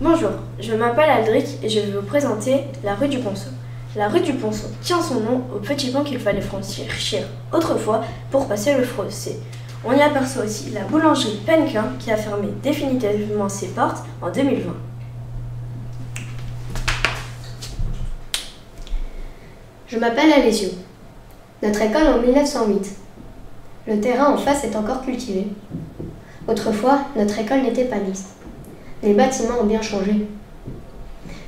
Bonjour, je m'appelle Aldric et je vais vous présenter la rue du Ponceau. La rue du Ponceau tient son nom au petit pont qu'il fallait franchir autrefois pour passer le fossé. On y aperçoit aussi la boulangerie Penquin qui a fermé définitivement ses portes en 2020. Je m'appelle Alessio. Notre école en 1908. Le terrain en face est encore cultivé. Autrefois, notre école n'était pas lisse. Les bâtiments ont bien changé.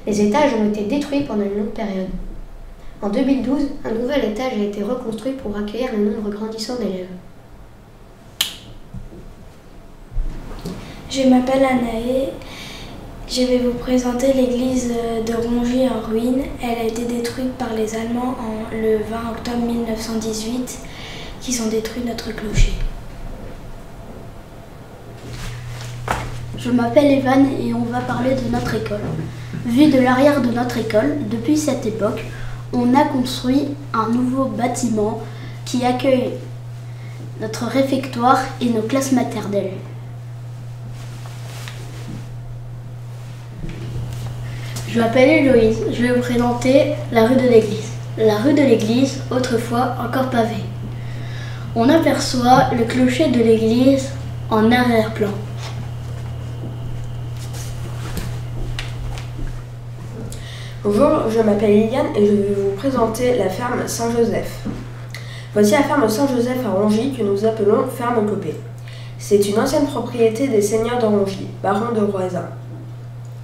Les étages ont été détruits pendant une longue période. En 2012, un nouvel étage a été reconstruit pour accueillir un nombre grandissant d'élèves. Je m'appelle Anaë. Je vais vous présenter l'église de Rongy en ruine. Elle a été détruite par les Allemands le 20 octobre 1918, qui ont détruit notre clocher. Je m'appelle Evan et on va parler de notre école. Vu de l'arrière de notre école, depuis cette époque, on a construit un nouveau bâtiment qui accueille notre réfectoire et nos classes maternelles. Je m'appelle Héloïse, je vais vous présenter la rue de l'église. La rue de l'église, autrefois encore pavée. On aperçoit le clocher de l'église en arrière-plan. Bonjour, je m'appelle Liliane et je vais vous présenter la ferme Saint-Joseph. Voici la ferme Saint-Joseph à Rongy que nous appelons ferme Copé. C'est une ancienne propriété des seigneurs de Rongy, barons de Roisin.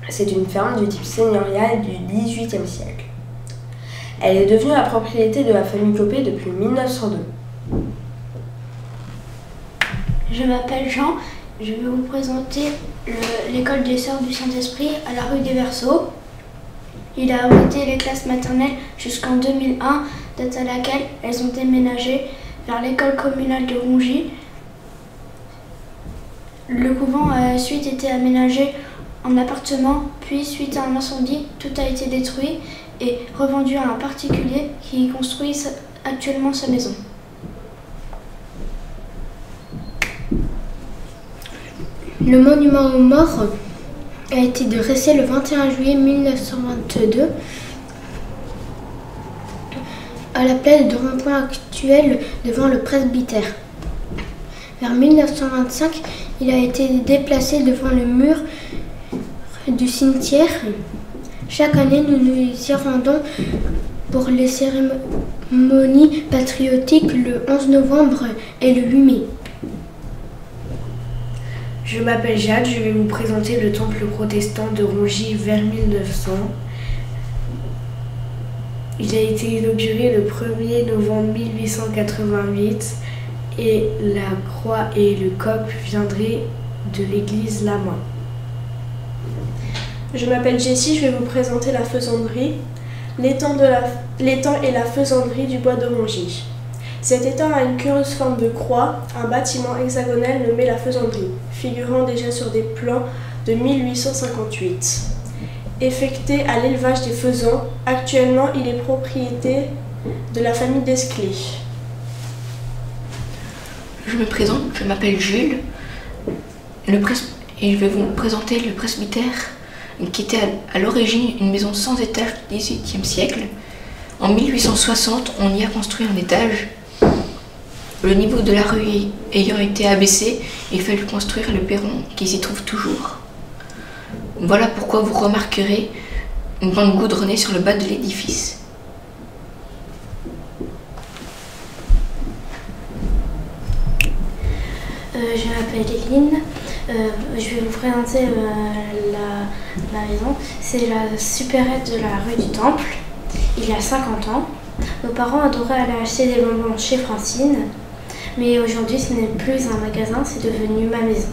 C'est une ferme du type seigneurial du XVIIIe siècle. Elle est devenue la propriété de la famille Copé depuis 1902. Je m'appelle Jean. Je vais vous présenter l'école des Sœurs du Saint-Esprit à la rue des Verseaux. Il a abrité les classes maternelles jusqu'en 2001, date à laquelle elles ont déménagé vers l'école communale de Rongy. Le couvent a ensuite été aménagé en appartement, puis suite à un incendie, tout a été détruit et revendu à un particulier qui construit actuellement sa maison. Le monument aux morts a été dressé le 21 juillet 1922 à la place de rond-point actuel devant le presbytère. Vers 1925, il a été déplacé devant le mur du cimetière. Chaque année, nous nous y rendons pour les cérémonies patriotiques le 11 novembre et le 8 mai. Je m'appelle Jade, je vais vous présenter le temple protestant de Rongy vers 1900. Il a été inauguré le 1er novembre 1888 et la croix et le coq viendraient de l'église Lamain. Je m'appelle Jessie, je vais vous présenter la faisanderie, l'étang et la faisanderie du bois de Rongy. Cet étang a une curieuse forme de croix, un bâtiment hexagonal nommé la faisanderie, figurant déjà sur des plans de 1858. Effecté à l'élevage des faisans, actuellement il est propriété de la famille Desclés. Je me présente, je m'appelle Jules et je vais vous présenter le presbytère qui était à l'origine une maison sans étage du XVIIIe siècle. En 1860, on y a construit un étage. Le niveau de la rue ayant été abaissé, il fallut construire le perron qui s'y trouve toujours. Voilà pourquoi vous remarquerez une bande goudronnée sur le bas de l'édifice. Je m'appelle Eline. Je vais vous présenter la maison. C'est la supérette de la rue du Temple. Il y a 50 ans. Nos parents adoraient aller acheter des bonbons chez Francine. Mais aujourd'hui, ce n'est plus un magasin, c'est devenu ma maison.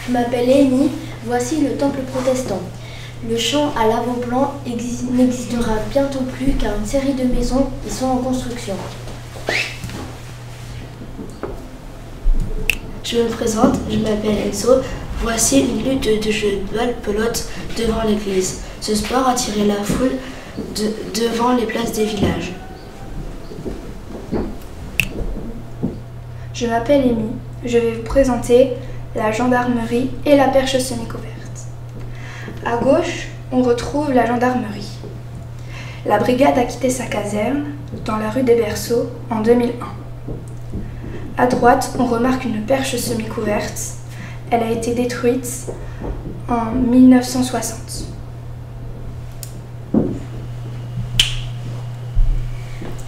Je m'appelle Amy, voici le temple protestant. Le champ à l'avant-plan n'existera bientôt plus car une série de maisons y sont en construction. Je me présente, je m'appelle Enzo. Voici une lutte de jeux de balle pelote devant l'église. Ce sport attirait la foule devant les places des villages. je m'appelle Amy. Je vais vous présenter la gendarmerie et la perche semi-couverte. À gauche, on retrouve la gendarmerie. La brigade a quitté sa caserne dans la rue des Berceaux en 2001. À droite, on remarque une perche semi-couverte. Elle a été détruite en 1960.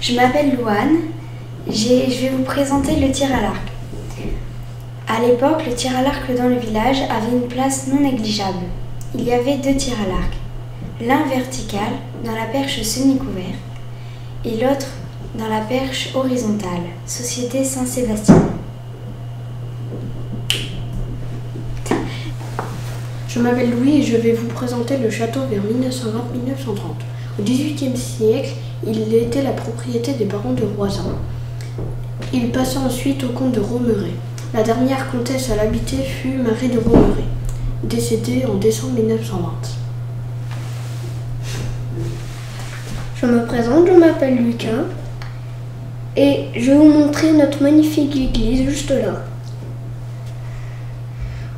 Je m'appelle Louane. Je vais vous présenter le tir à l'arc. À l'époque, le tir à l'arc dans le village avait une place non négligeable. Il y avait 2 tirs à l'arc, l'un vertical dans la perche semi-couverte et l'autre dans la perche horizontale, Société Saint-Sébastien. Je m'appelle Louis et je vais vous présenter le château vers 1920-1930. Au XVIIIe siècle, il était la propriété des barons de Roisin. Il passa ensuite au comte de Romeray. La dernière comtesse à l'habiter fut Marie de Romeray, décédée en décembre 1920. Je me présente, je m'appelle Lucas et je vais vous montrer notre magnifique église juste là.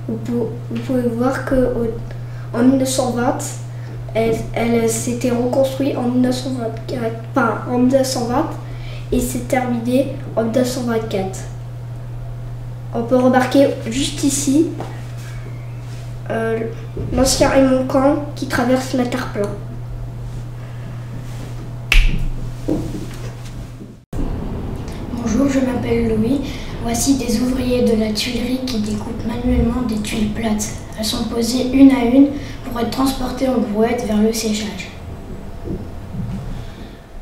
Vous pouvez voir qu'en 1920, elle s'était reconstruite en 1920 et s'est terminée en 1924. On peut remarquer juste ici l'ancien Raymond qui traverse la terre plate. Bonjour, je m'appelle Louis. Voici des ouvriers de la tuilerie qui découpent manuellement des tuiles plates. Elles sont posées une à une pour être transportées en brouette vers le séchage.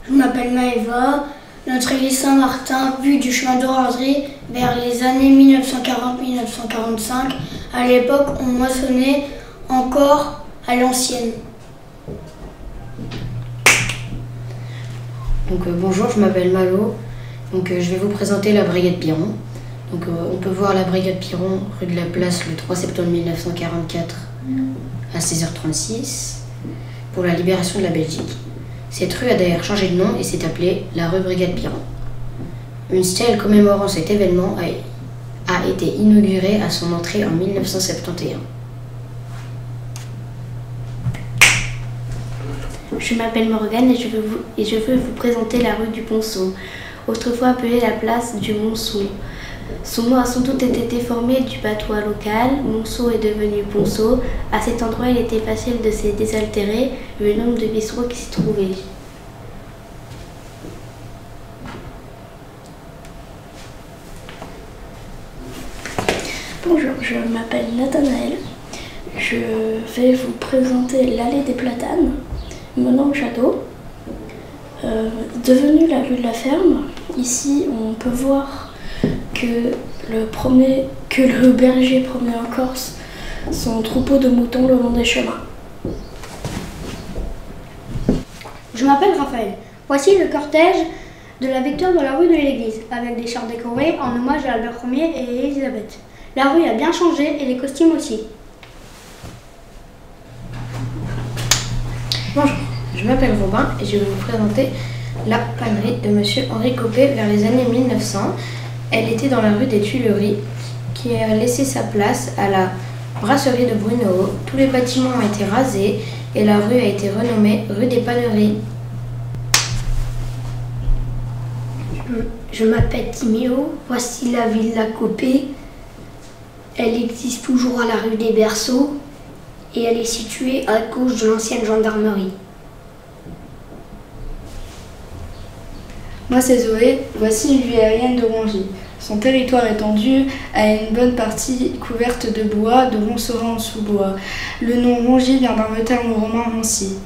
Je m'appelle Maëva. Notre église Saint-Martin, vue du chemin d'Orangerie, vers les années 1940-1945. À l'époque, on moissonnait encore à l'ancienne. Bonjour, je m'appelle Malo. Je vais vous présenter la brigade Piron. On peut voir la brigade Piron, rue de la Place, le 3 septembre 1944 à 16h36 pour la libération de la Belgique. Cette rue a d'ailleurs changé de nom et s'est appelée la rue Brigade Piron. Une stèle commémorant cet événement a été inaugurée à son entrée en 1971. Je m'appelle Morgane et je veux vous présenter la rue du Ponceau, autrefois appelée la place du Monceau. Son nom a sans doute été déformé du patois local. Monceau est devenu Ponceau. À cet endroit, il était facile de se désaltérer vu le nombre de bistrots qui s'y trouvaient. Bonjour, je m'appelle Nathanaël. Je vais vous présenter l'allée des Platanes, menant au château. Devenue la rue de la Ferme, ici on peut voir que le berger promenait en Corse son troupeau de moutons le long des chemins. Je m'appelle Raphaël. Voici le cortège de la victoire dans la rue de l'église, avec des chars décorés en hommage à Albert Ier et Élisabeth. La rue a bien changé et les costumes aussi. Bonjour, je m'appelle Robin et je vais vous présenter la panerie de Monsieur Henri Copé vers les années 1900. Elle était dans la rue des Tuileries qui a laissé sa place à la brasserie de Brunehaut. Tous les bâtiments ont été rasés et la rue a été renommée rue des Paneries. Je m'appelle Timéo. Voici la villa Copé. Elle existe toujours à la rue des Berceaux et elle est située à gauche de l'ancienne gendarmerie. Moi c'est Zoé, voici une ville aérienne de Rongy. Son territoire étendu a une bonne partie couverte de bois, de Ronsorin en sous-bois. Le nom Rongy vient d'un terme romain Roncy.